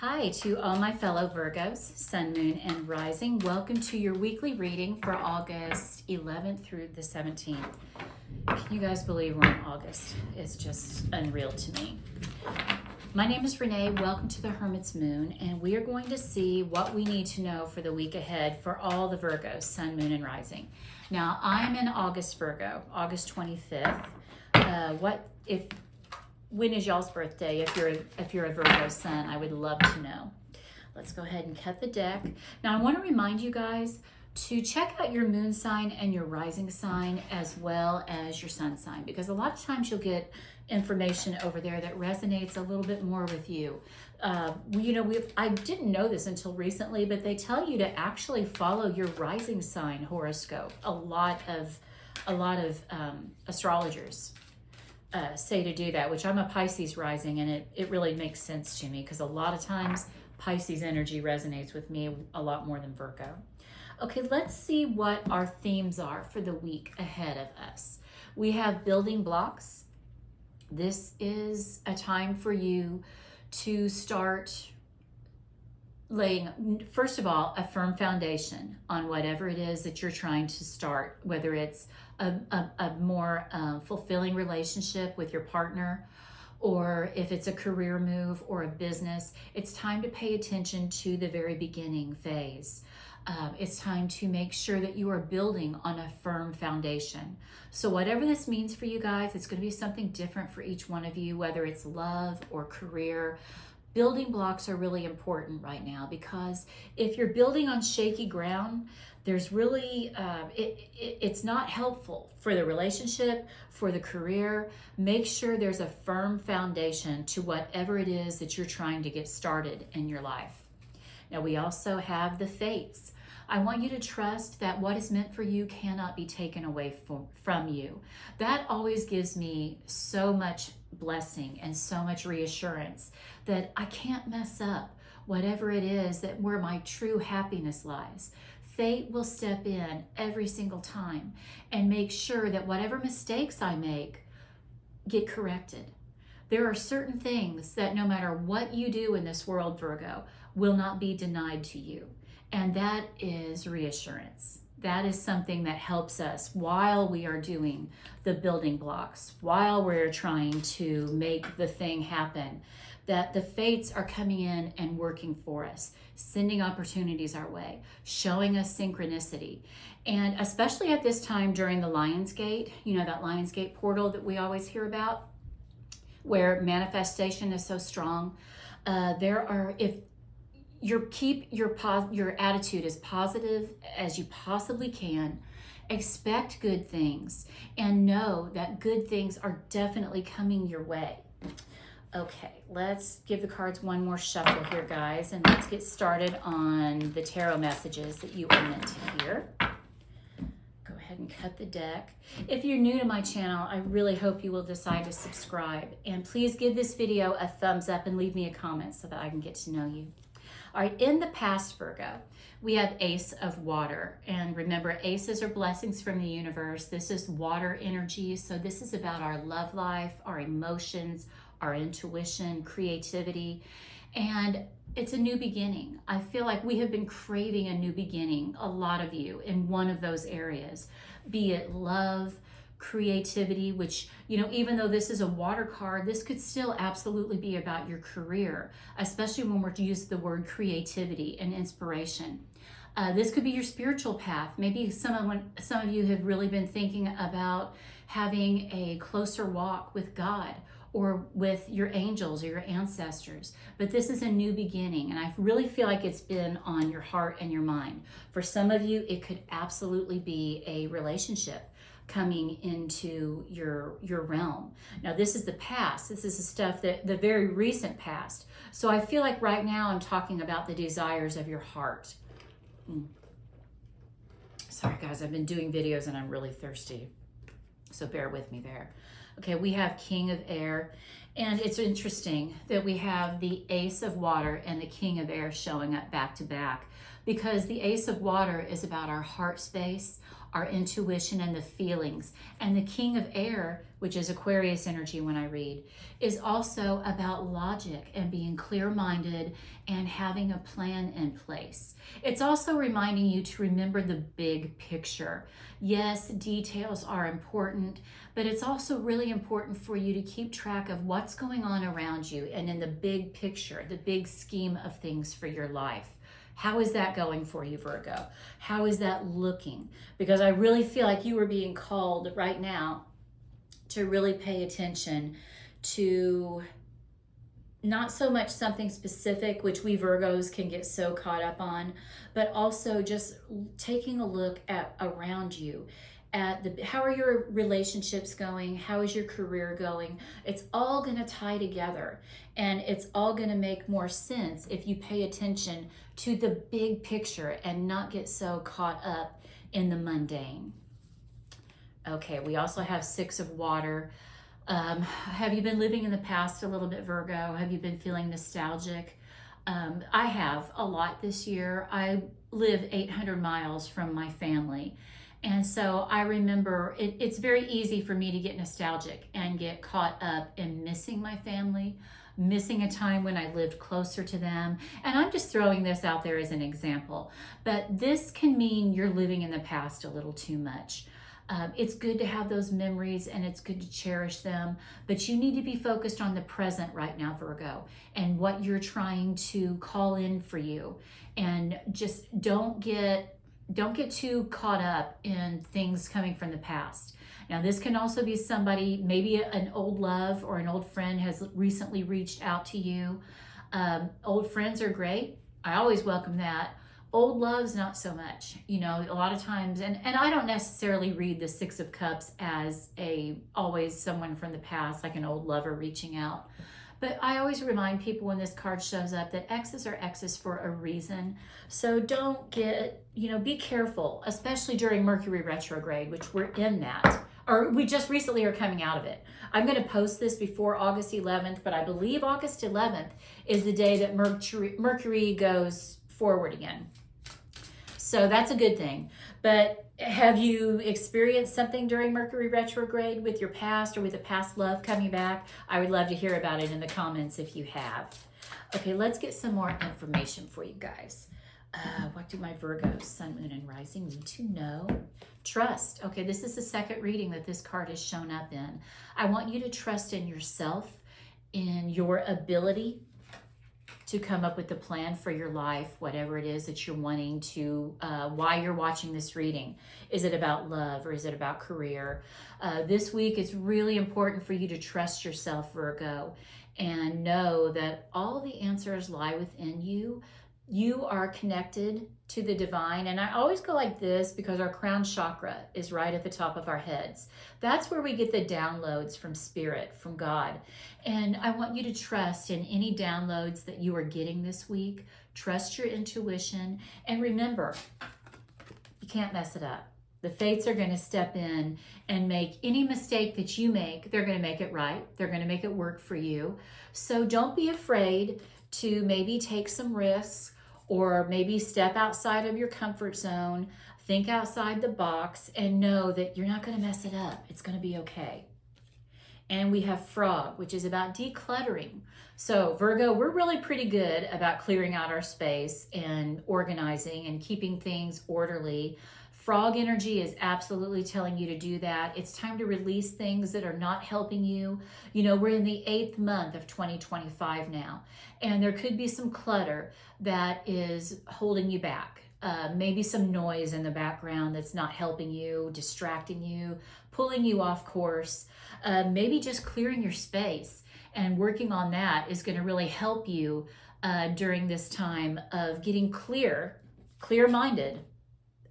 Hi to all my fellow Virgos, Sun, Moon, and Rising. Welcome to your weekly reading for August 11th through the 17th. Can you guys believe we're in August? It's just unreal to me. My name is Renee. Welcome to the Hermit's Moon, and we are going to see what we need to know for the week ahead for all the Virgos, Sun, Moon, and Rising. Now, I'm in August Virgo, August 25th. When is y'all's birthday? If you're a Virgo Sun, I would love to know. Let's go ahead and cut the deck. Now, I want to remind you guys to check out your moon sign and your rising sign as well as your sun sign, because a lot of times you'll get information over there that resonates a little bit more with you. I didn't know this until recently, but they tell you to actually follow your rising sign horoscope. A lot of astrologers say to do that, which I'm a Pisces rising, and it really makes sense to me because a lot of times Pisces energy resonates with me a lot more than Virgo. Okay, let's see what our themes are for the week ahead of us. We have building blocks. This is a time for you to start laying, first of all, a firm foundation on whatever it is that you're trying to start, whether it's a more fulfilling relationship with your partner, or if it's a career move or a business. It's time to pay attention to the very beginning phase. It's time to make sure that you are building on a firm foundation. So whatever this means for you guys, it's going to be something different for each one of you, whether it's love or career. Building blocks are really important right now, because if you're building on shaky ground, there's really, it's not helpful for the relationship, for the career. Make sure there's a firm foundation to whatever it is that you're trying to get started in your life. Now, we also have the fates. I want you to trust that what is meant for you cannot be taken away from you. That always gives me so much blessing and so much reassurance that I can't mess up whatever it is that where my true happiness lies. Fate will step in every single time and make sure that whatever mistakes I make get corrected. There are certain things that no matter what you do in this world, Virgo, will not be denied to you. And that is reassurance. That is something that helps us while we are doing the building blocks, while we're trying to make the thing happen, that the fates are coming in and working for us, sending opportunities our way, showing us synchronicity. And especially at this time during the Lion's Gate, you know, that Lion's Gate portal that we always hear about, where manifestation is so strong, if keep your attitude as positive as you possibly can. Expect good things and know that good things are definitely coming your way. Okay, let's give the cards one more shuffle here, guys, and let's get started on the tarot messages that you are meant to hear. Go ahead and cut the deck. If you're new to my channel, I really hope you will decide to subscribe, and please give this video a thumbs up and leave me a comment so that I can get to know you. All right, in the past, Virgo, we have Ace of Water. And remember, aces are blessings from the universe. This is water energy. So this is about our love life, our emotions, our intuition, creativity. And it's a new beginning. I feel like we have been craving a new beginning, a lot of you, in one of those areas, be it love, creativity, which, you know, even though this is a water card, this could still absolutely be about your career, especially when we're to use the word creativity and inspiration. This could be your spiritual path. Maybe some of you have really been thinking about having a closer walk with God or with your angels or your ancestors. But this is a new beginning, and I really feel like it's been on your heart and your mind. For some of you, it could absolutely be a relationship coming into your realm. Now, this is the past. This is the stuff that the very recent past. So I feel like right now I'm talking about the desires of your heart. Sorry, guys, I've been doing videos and I'm really thirsty, so bear with me there. Okay, we have King of Air, and it's interesting that we have the Ace of Water and the King of Air showing up back to back, because the Ace of Water is about our heart space, our intuition and the feelings, and the King of Air, which is Aquarius energy when I read, is also about logic and being clear-minded and having a plan in place. It's also reminding you to remember the big picture. Yes, details are important, but it's also really important for you to keep track of what's going on around you and in the big picture, the big scheme of things for your life. How is that going for you, Virgo? How is that looking? Because I really feel like you are being called right now to really pay attention to not so much something specific, which we Virgos can get so caught up on, but also just taking a look at around you, at how are your relationships going? How is your career going? It's all going to tie together, and it's all going to make more sense if you pay attention to the big picture and not get so caught up in the mundane. Okay, we also have 6 of water. Have you been living in the past a little bit, Virgo? Have you been feeling nostalgic? I have a lot this year. I live 800 miles from my family. And so I remember it's very easy for me to get nostalgic and get caught up in missing my family, missing a time when I lived closer to them. And I'm just throwing this out there as an example, but this can mean you're living in the past a little too much. It's good to have those memories and it's good to cherish them, but you need to be focused on the present right now, Virgo, and what you're trying to call in for you. And just don't get too caught up in things coming from the past. Now, this can also be somebody, maybe an old love or an old friend has recently reached out to you. Old friends are great. I always welcome that. Old loves, not so much. You know, a lot of times, and I don't necessarily read the 6 of Cups as always someone from the past, like an old lover reaching out. But I always remind people when this card shows up that exes are exes for a reason. So don't be careful, especially during Mercury retrograde, which we're in that, or we just recently are coming out of it. I'm going to post this before August 11th, but I believe August 11th is the day that Mercury goes forward again. So that's a good thing. But have you experienced something during Mercury retrograde with your past or with a past love coming back? I would love to hear about it in the comments if you have. Okay, let's get some more information for you guys. What do my Virgos, Sun, Moon, and Rising need to know? Trust. Okay, this is the second reading that this card has shown up in. I want you to trust in yourself, in your ability to come up with a plan for your life, whatever it is that you're wanting to, why you're watching this reading. Is it about love or is it about career? This week, it's really important for you to trust yourself, Virgo, and know that all the answers lie within you. You are connected to the divine. And I always go like this because our crown chakra is right at the top of our heads. That's where we get the downloads from spirit, from God. And I want you to trust in any downloads that you are getting this week. Trust your intuition. And remember, you can't mess it up. The fates are going to step in and make any mistake that you make, they're going to make it right. They're going to make it work for you. So don't be afraid to maybe take some risks or maybe step outside of your comfort zone, think outside the box, and know that you're not going to mess it up. It's going to be okay. And we have Frog, which is about decluttering. So Virgo, we're really pretty good about clearing out our space and organizing and keeping things orderly. Frog energy is absolutely telling you to do that. It's time to release things that are not helping you. You know, we're in the 8th month of 2025 now, and there could be some clutter that is holding you back. Maybe some noise in the background that's not helping you, distracting you, pulling you off course. Maybe just clearing your space and working on that is going to really help you during this time of getting clear-minded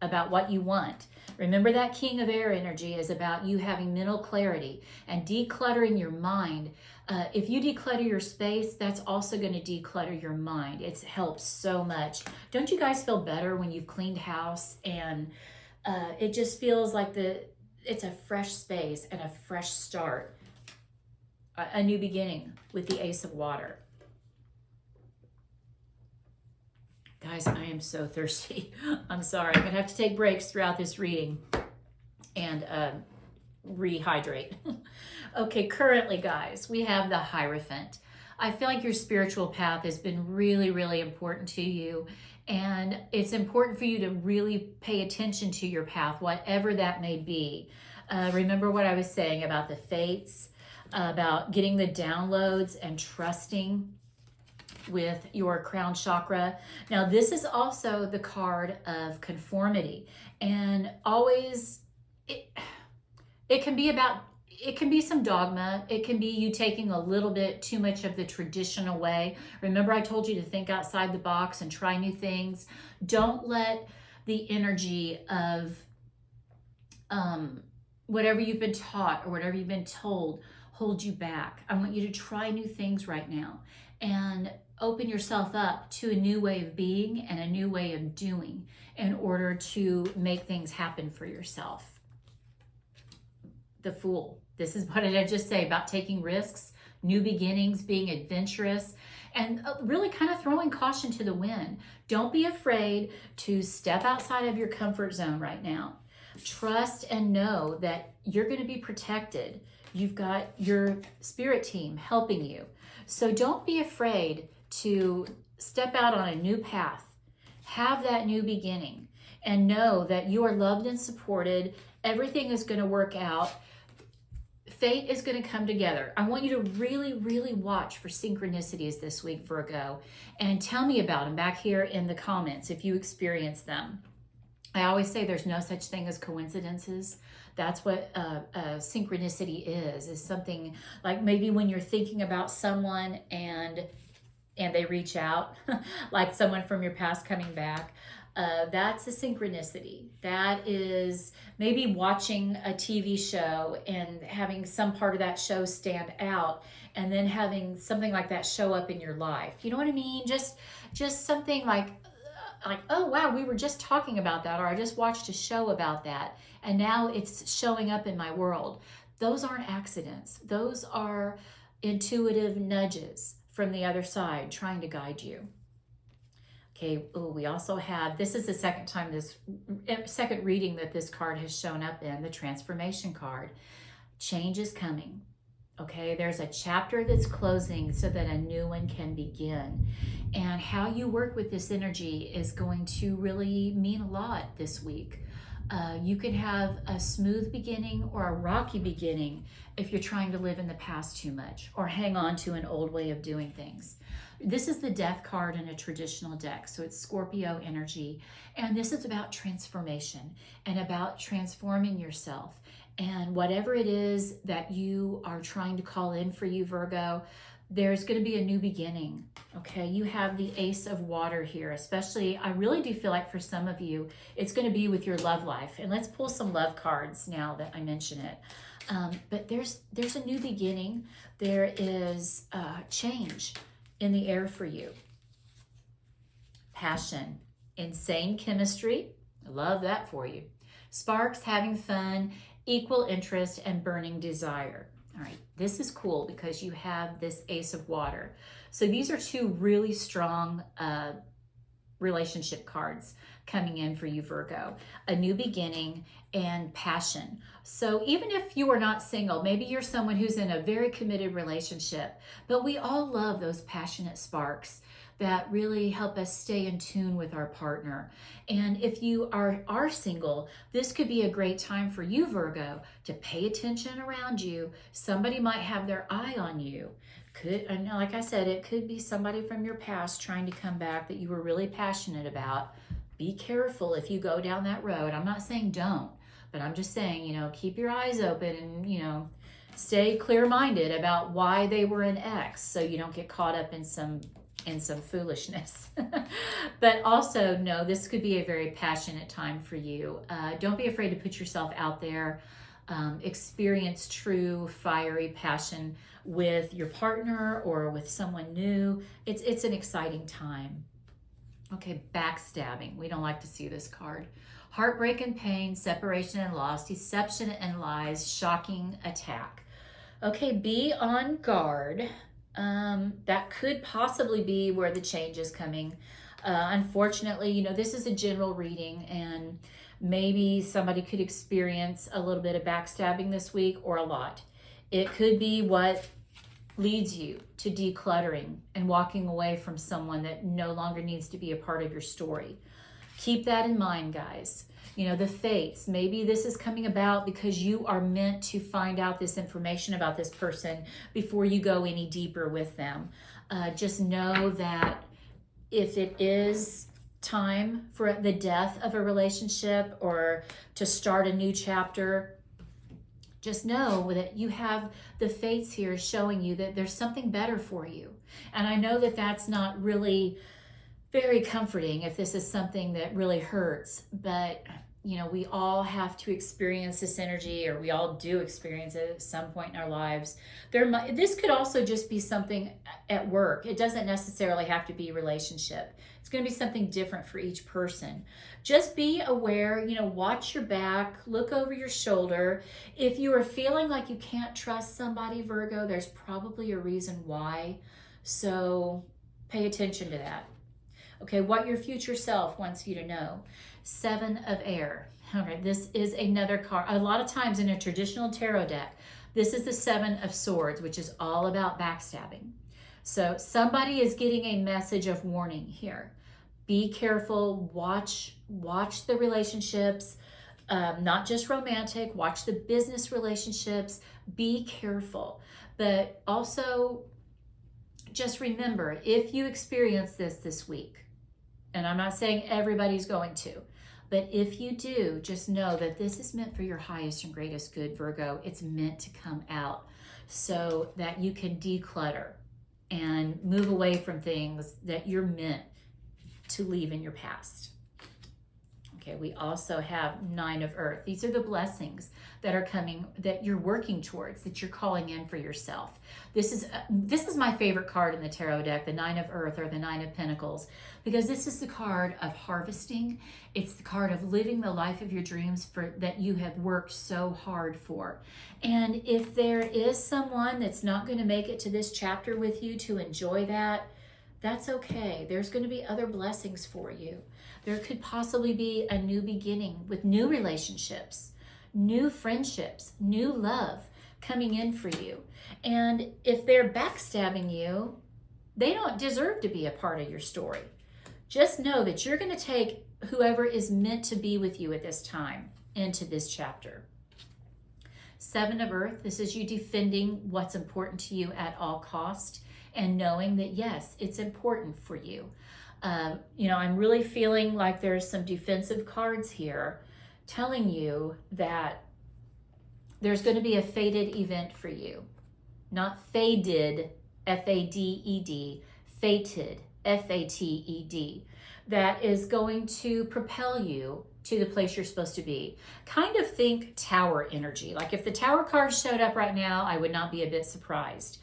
about what you want. Remember that King of Air energy is about you having mental clarity and decluttering your mind. If you declutter your space, that's also going to declutter your mind. It helps so much. Don't you guys feel better when you've cleaned house and it just feels like it's a fresh space and a fresh start, a new beginning with the Ace of Water. Guys, I am so thirsty. I'm sorry. I'm going to have to take breaks throughout this reading and rehydrate. Okay, currently, guys, we have the Hierophant. I feel like your spiritual path has been really, really important to you. And it's important for you to really pay attention to your path, whatever that may be. Remember what I was saying about the fates, about getting the downloads and trusting with your crown chakra. Now, this is also the card of conformity. And always, it can be about, it can be some dogma. It can be you taking a little bit too much of the traditional way. Remember, I told you to think outside the box and try new things. Don't let the energy of whatever you've been taught or whatever you've been told hold you back. I want you to try new things right now and open yourself up to a new way of being and a new way of doing in order to make things happen for yourself. The Fool. This is what did I just say about taking risks, new beginnings, being adventurous, and really kind of throwing caution to the wind. Don't be afraid to step outside of your comfort zone right now. Trust and know that you're going to be protected. You've got your spirit team helping you. So don't be afraid to step out on a new path. Have that new beginning and know that you are loved and supported. Everything is going to work out. Fate is going to come together. I want you to really, really watch for synchronicities this week, Virgo, and tell me about them back here in the comments if you experience them. I always say there's no such thing as coincidences. That's what synchronicity is something like maybe when you're thinking about someone and they reach out, like someone from your past coming back. That's a synchronicity. That is maybe watching a TV show and having some part of that show stand out and then having something like that show up in your life. You know what I mean? Just something like, oh, wow, we were just talking about that, or I just watched a show about that, and now it's showing up in my world. Those aren't accidents. Those are intuitive nudges from the other side trying to guide you. Okay, we also have, this is the second reading that this card has shown up in, the Transformation card. Change is coming. Okay, there's a chapter that's closing so that a new one can begin. And how you work with this energy is going to really mean a lot this week. You can have a smooth beginning or a rocky beginning if you're trying to live in the past too much or hang on to an old way of doing things. This is the Death card in a traditional deck, so it's Scorpio energy. And this is about transformation and about transforming yourself. And whatever it is that you are trying to call in for you, Virgo, there's going to be a new beginning. Okay, you have the Ace of Water here, especially, I really do feel like for some of you, it's going to be with your love life. And let's pull some love cards now that I mention it. But there's a new beginning. There is change in the air for you. Passion, insane chemistry. I love that for you. Sparks, having fun, equal interest, and burning desire. All right, this is cool because you have this Ace of Water. So these are two really strong relationship cards coming in for you, Virgo. A new beginning and passion. So even if you are not single, maybe you're someone who's in a very committed relationship, but we all love those passionate sparks that really help us stay in tune with our partner. And if you are single, this could be a great time for you, Virgo, to pay attention around you. Somebody might have their eye on you. Like I said, it could be somebody from your past trying to come back that you were really passionate about. Be careful if you go down that road. I'm not saying don't, but I'm just saying, keep your eyes open and, stay clear-minded about why they were an ex so you don't get caught up in some foolishness. But also, no, this could be a very passionate time for you. Don't be afraid to put yourself out there. Experience true fiery passion with your partner or with someone new. It's an exciting time. Okay, backstabbing. We don't like to see this card. Heartbreak and pain, separation and loss, deception and lies, shocking attack. Okay, be on guard. That could possibly be where the change is coming. Unfortunately, this is a general reading, and maybe somebody could experience a little bit of backstabbing this week or a lot. It could be what leads you to decluttering and walking away from someone that no longer needs to be a part of your story. Keep that in mind, guys. You know, the fates, maybe this is coming about because you are meant to find out this information about this person before you go any deeper with them. Just know that if it is time for the death of a relationship or to start a new chapter, just know that you have the fates here showing you that there's something better for you. And I know that that's not really very comforting if this is something that really hurts, but you know, we all have to experience this energy, or we all do experience it at some point in our lives. This could also just be something at work. It doesn't necessarily have to be a relationship. It's going to be something different for each person. Just be aware, you know, watch your back, look over your shoulder. If you are feeling like you can't trust somebody, Virgo, there's probably a reason why. So pay attention to that. Okay, what your future self wants you to know. 7 of Air. All right, this is another card. A lot of times in a traditional tarot deck, this is the 7 of Swords, which is all about backstabbing. So somebody is getting a message of warning here. Be careful. Watch the relationships, not just romantic. Watch the business relationships. Be careful. But also, just remember, if you experience this week, and I'm not saying everybody's going to, but if you do, just know that this is meant for your highest and greatest good, Virgo. It's meant to come out so that you can declutter and move away from things that you're meant to leave in your past. Okay, we also have 9 of Earth. These are the blessings that are coming, that you're working towards, that you're calling in for yourself. This is my favorite card in the tarot deck, the 9 of Earth, or the 9 of Pentacles, because this is the card of harvesting. It's the card of living the life of your dreams that you have worked so hard for. And if there is someone that's not going to make it to this chapter with you to enjoy that, that's okay. There's going to be other blessings for you. There could possibly be a new beginning with new relationships, new friendships, new love coming in for you. And if they're backstabbing you, they don't deserve to be a part of your story. Just know that you're going to take whoever is meant to be with you at this time into this chapter. 7 of Earth, this is you defending what's important to you at all cost, and knowing that, yes, it's important for you. You know, I'm really feeling like there's some defensive cards here telling you that there's going to be a fated event for you. Not faded, F-A-D-E-D, fated, F-A-T-E-D, that is going to propel you to the place you're supposed to be. Kind of think tower energy. Like if the tower card showed up right now, I would not be a bit surprised.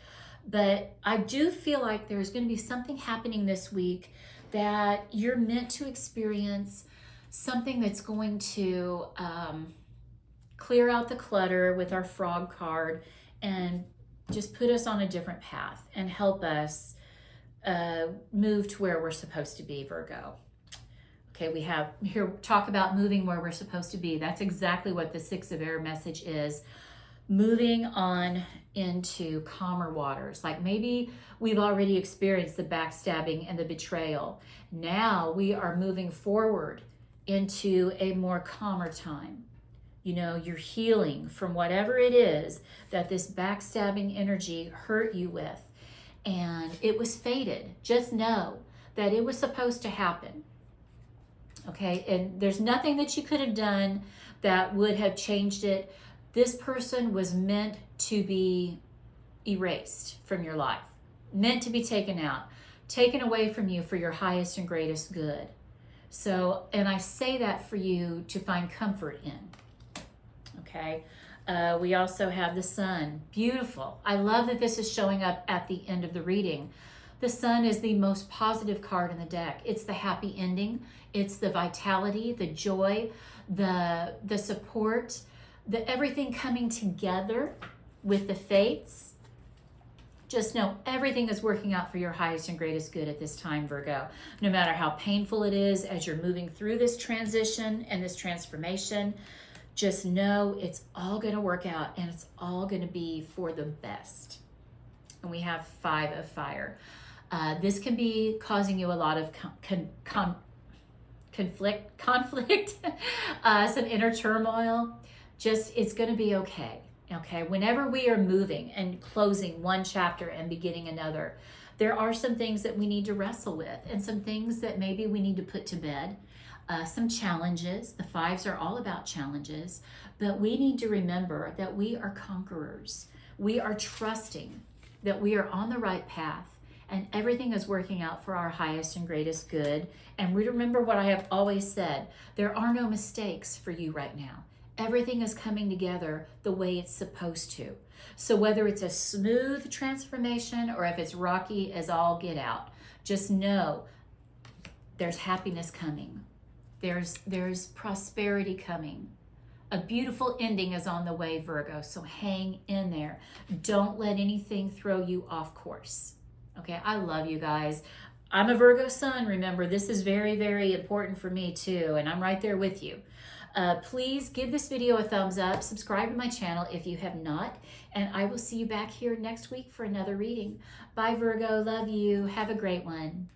But I do feel like there's going to be something happening this week that you're meant to experience, something that's going to clear out the clutter with our frog card and just put us on a different path and help us move to where we're supposed to be, Virgo. Okay, we have here, talk about moving where we're supposed to be. That's exactly what the 6 of Air message is. Moving on into calmer waters. Like maybe we've already experienced the backstabbing and the betrayal. Now we are moving forward into a more calmer time. You know, you're healing from whatever it is that this backstabbing energy hurt you with. And it was fated. Just know that it was supposed to happen. Okay, and there's nothing that you could have done that would have changed it. This person was meant to be erased from your life, meant to be taken out, taken away from you for your highest and greatest good. So, and I say that for you to find comfort in. Okay, we also have the Sun. Beautiful. I love that this is showing up at the end of the reading. The Sun is the most positive card in the deck. It's the happy ending. It's the vitality, the joy, the support, the everything coming together with the fates. Just know everything is working out for your highest and greatest good at this time, Virgo. No matter how painful it is as you're moving through this transition and this transformation, Just know it's all going to work out and it's all going to be for the best. And we have 5 of fire. This can be causing you a lot of conflict, some inner turmoil. Just, it's going to be okay. Okay. Whenever we are moving and closing one chapter and beginning another, there are some things that we need to wrestle with and some things that maybe we need to put to bed. Some challenges. The 5s are all about challenges, but we need to remember that we are conquerors. We are trusting that we are on the right path and everything is working out for our highest and greatest good. And we remember what I have always said, there are no mistakes for you right now. Everything is coming together the way it's supposed to. So whether it's a smooth transformation or if it's rocky as all get out, just know there's happiness coming. There's prosperity coming. A beautiful ending is on the way, Virgo, so hang in there. Don't let anything throw you off course. Okay, I love you guys. I'm a Virgo sun, remember. This is very, very important for me too, and I'm right there with you. Please give this video a thumbs up, subscribe to my channel if you have not, and I will see you back here next week for another reading. Bye, Virgo. Love you. Have a great one.